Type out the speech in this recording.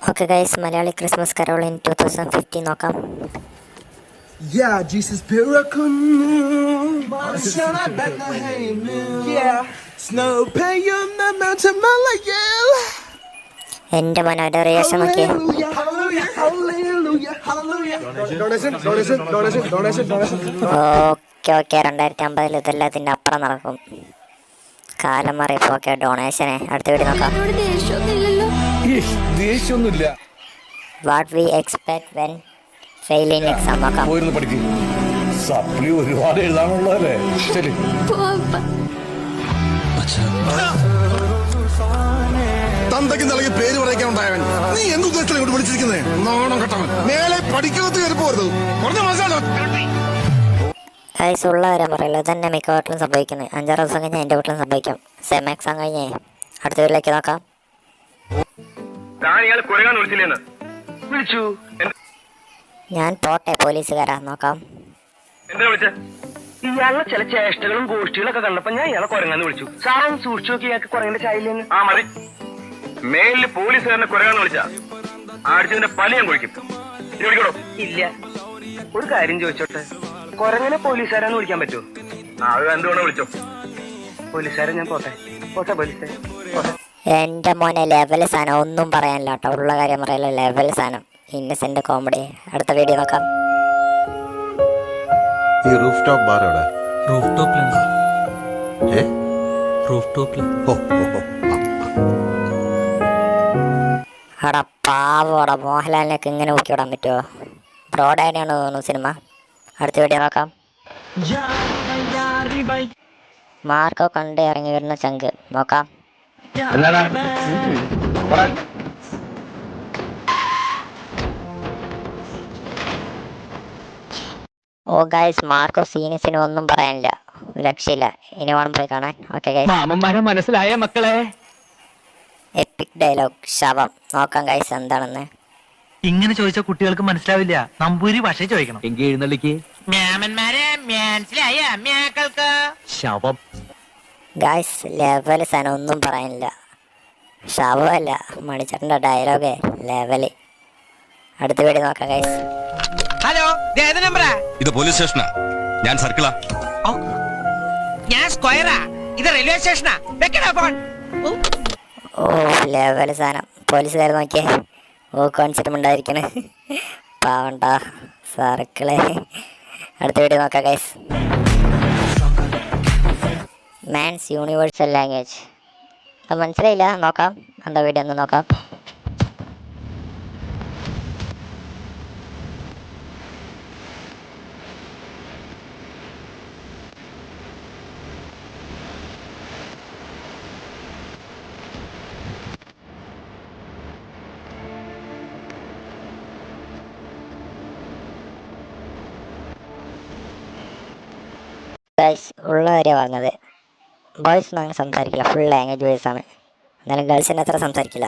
Okay guys, Malayali Christmas Carol in 2015 നോക്കാം. Yeah, Jesus miracle. Son of Bethlehem. Yeah, snow pay on the mountain Malayal. എൻ്റെ മോനോടെ reaction നോക്കിയേ. Hallelujah, hallelujah, hallelujah. Donation. Okay 2050 ഇതെല്ലാത്തിൻ്റെ അപ്പുറം നടക്കും. കാലം മാറിയപ്പോൾ ഓക്കെ ഡൊണേഷനെ അടുത്ത വീഡിയോ നോക്കാം. ദേഷ്യമൊന്നുമില്ല. What we expect when failing exam നോക്കാം. പോയിരുന്നു പഠിക്കും. സപ്ലി ഒരുപാട് എഴുതാനുള്ളതല്ലേ. ശരി തന്തയ്ക്ക് നൽകി പേര് പറയിക്കാൻ ഉണ്ടായവൻ നീ എന്ത് ഉദ്ദേശത്തിലാണ് ഇങ്ങോട്ട് വിളിച്ചിരിക്കുന്നത്? നാണം കെട്ടവൻ. മേലെ പഠിക്കുന്നത് കയറി പോരുത്. പറഞ്ഞ മനസ്സിലാണോ? ഗൈസ് ഉള്ള കാര്യം പറയില്ല, തന്നെ മിക്ക വീട്ടിലും സംഭവിക്കുന്നത്. 5-6 ദിവസം കഴിഞ്ഞാൽ എൻ്റെ വീട്ടിലും സംഭവിക്കും. സെം എക്സാം കഴിഞ്ഞേ അടുത്ത വീട്ടിലേക്ക് നോക്കാം. ഞാൻ പോട്ടെ പോലീസുകാരാ നോക്കാം. ഇയാളുടെ ചില ചേഷ്ടകളും ഗോഷ്ടികളൊക്കെ കണ്ടപ്പോ ഞാൻ ഇയാളെ കുരങ്ങാന്ന് വിളിച്ചു. സാറൊന്ന് സൂക്ഷിച്ചു നോക്കി ഇയാൾക്ക് കുരങ്ങന്റെ ചായയില്ലെന്ന്. ആ മതി. മേലില് പോലീസുകാരനെ കുരങ്ങാന്ന് വിളിച്ചാ ആടിച്ചതിന്റെ പല ഞാൻ കുഴിക്കും. ഇല്ല, ഒരു കാര്യം ചോദിച്ചോട്ടെ, കുരങ്ങനെ പോലീസുകാരാന്ന് വിളിക്കാൻ പറ്റുമോ? അത് എന്തുകൊണ്ട് വിളിച്ചോ? പോലീസുകാരെ ഞാൻ പോട്ടെ പോലീസേ പോട്ടെ. എൻ്റെ മോനെ ലെവൽ സാധനം ഒന്നും പറയാനില്ല കേട്ടോ, ഉള്ള കാര്യം പറയല്ല. ലെവൽ സാധനം ഇന്നസെന്റ് കോമഡി. അടുത്ത വീഡിയോ നോക്കാം. ഈ റൂഫ് ടോപ്പ് ബാർ എവിടെ? റൂഫ് ടോപ്പിലുണ്ടോ? ഏ റൂഫ് ടോപ്പിൽ അവിടെ പാവോടെ മോഹൻലാലിനൊക്കെ ഇങ്ങനെ ഊക്കി വിടാൻ പറ്റുമോ? ബ്രോഡായിട്ടാണ് തോന്നുന്നു സിനിമ. അടുത്ത വീഡിയോ നോക്കാം. മാർക്കോ കണ്ട് ഇറങ്ങി വരുന്ന ചങ്ക് നോക്കാം. ഓ ഗൈസ്, മാർക്കോ സീനിയസിന് ഒന്നും പറയാനില്ല, രക്ഷയില്ല. ഇനി വേണം പോയി കാണാൻ. ഓക്കെ ഗൈസ്, മാമന്മാരെ മനസ്സിലായ മക്കളെ? എപ്പിക് ഡയലോഗ് ശവം നോക്കാം ഗൈസ് എന്താണെന്ന്. ഇങ്ങനെ ചോദിച്ച കുട്ടികൾക്ക് മനസ്സിലാവില്ല, നമ്പൂരി ഭാഷ ചോദിക്കണം. എങ്കിൽ എഴുന്നള്ളിക്ക്. മാമന്മാരെ മനസ്സിലായ മേക്കൾക്ക് ശവം. ഗൈസ് ലെവല് സാധനം ഒന്നും പറയാനില്ല, ശവമല്ല മണിച്ചേട്ടൻ്റെ ഡയലോഗ് ലെവല്. അടുത്ത വീഡിയോ നോക്കാം ഗൈസ്. ഹലോ, നമ്പറാ? ഇത് പോലീസ് സ്റ്റേഷനാ, ഞാൻ സർക്കിളാ. ഞാൻ സ്ക്വയറാ, ഇത് റെയിൽവേ സ്റ്റേഷനാ. വെക്കടാ ഫോൺ. ഓ ലെവല് സാധനം. പോലീസുകാർ നോക്കിയേ, ഓ കോൺസെപ്റ്റുണ്ടായിരിക്കണേ പാവണ്ട സർക്കിള്. അടുത്ത വീഡിയോ നോക്കാം ഗൈസ്. Man's universal language. അത് മനസ്സിലായില്ല, നോക്കാം. എന്താ വീഡിയോ ഒന്ന് നോക്കാം. ഗൈസ് ഉള്ള കാര്യം പറഞ്ഞത്. ബോയ്സ് ഒന്നും അങ്ങനെ സംസാരിക്കില്ല, ഫുൾ ലാംഗ്വേജ് ബേസ് ആണ്. എന്നാലും ഗേൾസിൻ്റെ അത്ര സംസാരിക്കില്ല.